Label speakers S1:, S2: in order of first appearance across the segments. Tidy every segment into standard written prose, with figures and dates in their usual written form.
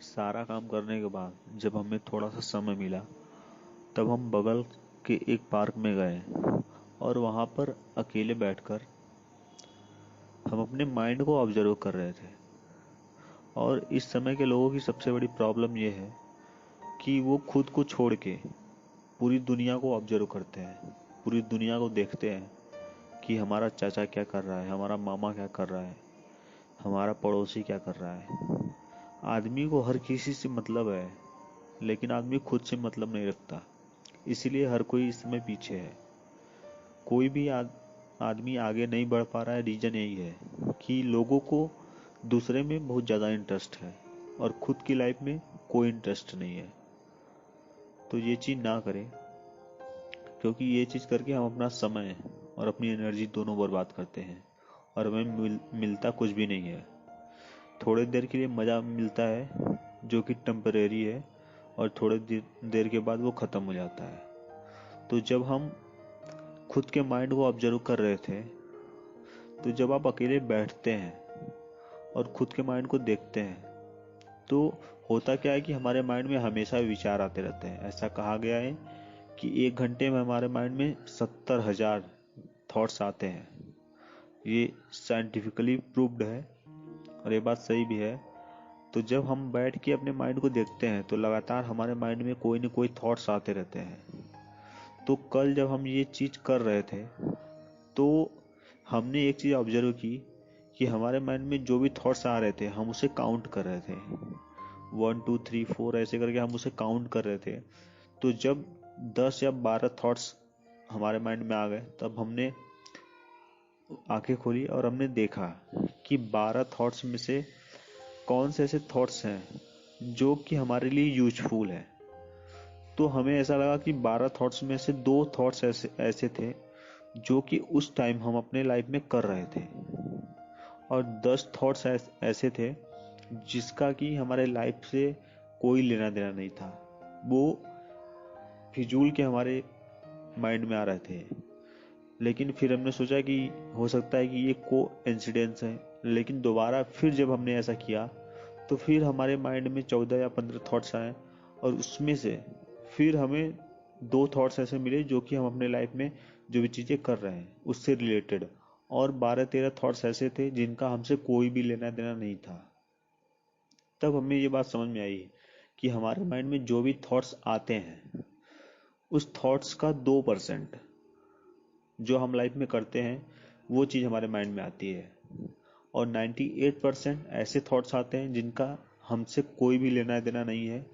S1: सारा काम करने के बाद जब हमें थोड़ा सा समय मिला तब हम बगल के एक पार्क में गए और वहाँ पर अकेले बैठकर हम अपने माइंड को ऑब्जर्व कर रहे थे। और इस समय के लोगों की सबसे बड़ी प्रॉब्लम यह है कि वो खुद को छोड़ के पूरी दुनिया को ऑब्जर्व करते हैं, पूरी दुनिया को देखते हैं कि हमारा चाचा क्या कर रहा है, हमारा मामा क्या कर रहा है, हमारा पड़ोसी क्या कर रहा है। आदमी को हर किसी से मतलब है, लेकिन आदमी खुद से मतलब नहीं रखता। इसीलिए हर कोई इस समय पीछे है। कोई भी आदमी आगे नहीं बढ़ पा रहा है। रीजन यही है कि लोगों को दूसरे में बहुत ज़्यादा इंटरेस्ट है और खुद की लाइफ में कोई इंटरेस्ट नहीं है। तो ये चीज़ ना करें, क्योंकि ये चीज़ करके हम अपना समय और अपनी एनर्जी दोनों बर्बाद करते हैं और हमें मिलता कुछ भी नहीं है। थोड़ी देर के लिए मज़ा मिलता है जो कि टेम्परेरी है और थोड़ी देर के बाद वो ख़त्म हो जाता है। तो जब हम खुद के माइंड को ऑब्जर्व कर रहे थे, तो जब आप अकेले बैठते हैं और खुद के माइंड को देखते हैं तो होता क्या है कि हमारे माइंड में हमेशा विचार आते रहते हैं। ऐसा कहा गया है कि 1 घंटे में हमारे माइंड में 70,000 थॉट्स आते हैं। ये साइंटिफिकली प्रूव्ड है और ये बात सही भी है। तो जब हम बैठ के अपने माइंड को देखते हैं तो लगातार हमारे माइंड में कोई न कोई थॉट्स आते रहते हैं। तो कल जब हम ये चीज़ कर रहे थे तो हमने एक चीज़ ऑब्जर्व की कि हमारे माइंड में जो भी थॉट्स आ रहे थे हम उसे काउंट कर रहे थे। 1 2 3 4 ऐसे करके हम उसे काउंट कर रहे थे। तो जब 10 या 12 थॉट्स हमारे माइंड में आ गए तब हमने आंखें खोली और हमने देखा कि 12 थॉट्स में से कौन से ऐसे थॉट्स हैं जो कि हमारे लिए यूजफुल है। तो हमें ऐसा लगा कि 12 थॉट्स में से 2 थॉट्स ऐसे थे जो कि उस टाइम हम अपने लाइफ में कर रहे थे और 10 थॉट्स ऐसे थे जिसका कि हमारे लाइफ से कोई लेना देना नहीं था। वो फिजूल के हमारे माइंड में आ रहे थे। लेकिन फिर हमने सोचा कि हो सकता है कि ये को इंसिडेंस है। लेकिन दोबारा फिर जब हमने ऐसा किया तो फिर हमारे माइंड में 14 या 15 थॉट्स आए और उसमें से फिर हमें 2 थॉट्स ऐसे मिले जो कि हम अपने लाइफ में जो भी चीज़ें कर रहे हैं उससे रिलेटेड, और 12-13 थॉट्स ऐसे थे जिनका हमसे कोई भी लेना देना नहीं था। तब हमें ये बात समझ में आई कि हमारे माइंड में जो भी थॉट्स आते हैं उस थॉट्स का 2% जो हम लाइफ में करते हैं वो चीज़ हमारे माइंड में आती है और 98% ऐसे थॉट्स आते हैं जिनका हमसे कोई भी लेना देना नहीं है।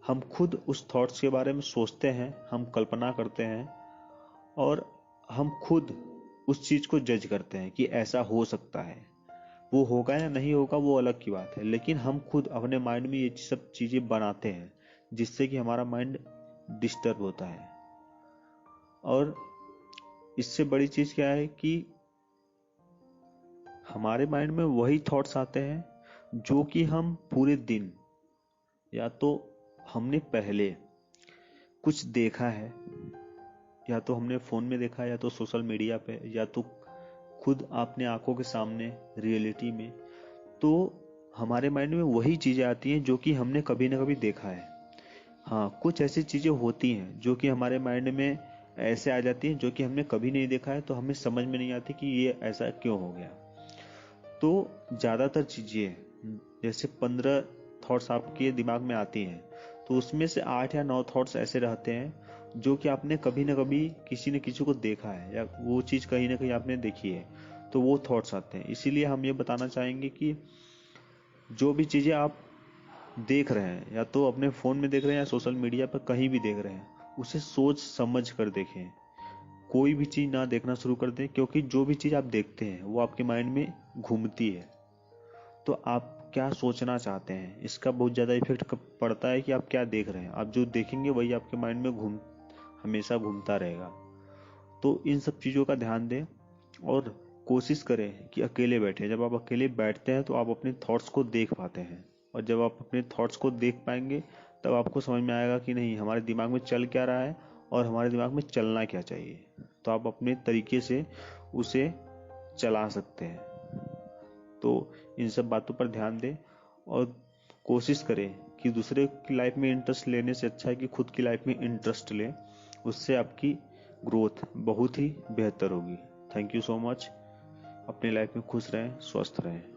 S1: हम खुद उस थॉट्स के बारे में सोचते हैं, हम कल्पना करते हैं और हम खुद उस चीज़ को जज करते हैं कि ऐसा हो सकता है। वो होगा या नहीं होगा वो अलग की बात है, लेकिन हम खुद अपने माइंड में ये सब चीज़ें बनाते हैं जिससे कि हमारा माइंड डिस्टर्ब होता है। और इससे बड़ी चीज़ क्या है कि हमारे माइंड में वही थॉट्स आते हैं जो कि हम पूरे दिन या तो हमने पहले कुछ देखा है, या तो हमने फ़ोन में देखा है, या तो सोशल मीडिया पे, या तो खुद अपने आंखों के सामने रियलिटी में। तो हमारे माइंड में वही चीज़ें आती हैं जो कि हमने कभी ना कभी देखा है। हाँ, कुछ ऐसी चीज़ें होती हैं जो कि हमारे माइंड में ऐसे आ जाती हैं जो कि हमने कभी नहीं देखा है, तो हमें समझ में नहीं आती कि ये ऐसा क्यों हो गया। तो ज़्यादातर चीज़ें जैसे 15 थॉट्स आपके दिमाग में आती हैं तो उसमें से 8 या 9 थॉट्स ऐसे रहते हैं जो कि आपने कभी ना कभी किसी न किसी को देखा है या वो चीज़ कहीं ना कहीं आपने देखी है, तो वो थॉट्स आते हैं। इसीलिए हम ये बताना चाहेंगे कि जो भी चीज़ें आप देख रहे हैं, या तो अपने फ़ोन में देख रहे हैं या सोशल मीडिया पर कहीं भी देख रहे हैं, उसे सोच समझ कर देखें। कोई भी चीज़ ना देखना शुरू कर दें, क्योंकि जो भी चीज़ आप देखते हैं वो आपके माइंड में घूमती है। तो आप क्या सोचना चाहते हैं इसका बहुत ज़्यादा इफेक्ट पड़ता है कि आप क्या देख रहे हैं। आप जो देखेंगे वही आपके माइंड में हमेशा घूमता रहेगा। तो इन सब चीज़ों का ध्यान दें और कोशिश करें कि अकेले बैठें। जब आप अकेले बैठते हैं तो आप अपने थॉट्स को देख पाते हैं, और जब आप अपने थॉट्स को देख पाएंगे तब आपको समझ में आएगा कि नहीं हमारे दिमाग में चल क्या रहा है और हमारे दिमाग में चलना क्या चाहिए। तो आप अपने तरीके से उसे चला सकते हैं। तो इन सब बातों पर ध्यान दें और कोशिश करें कि दूसरे की लाइफ में इंटरेस्ट लेने से अच्छा है कि खुद की लाइफ में इंटरेस्ट लें, उससे आपकी ग्रोथ बहुत ही बेहतर होगी। Thank you so much. अपनी लाइफ में खुश रहें, स्वस्थ रहें।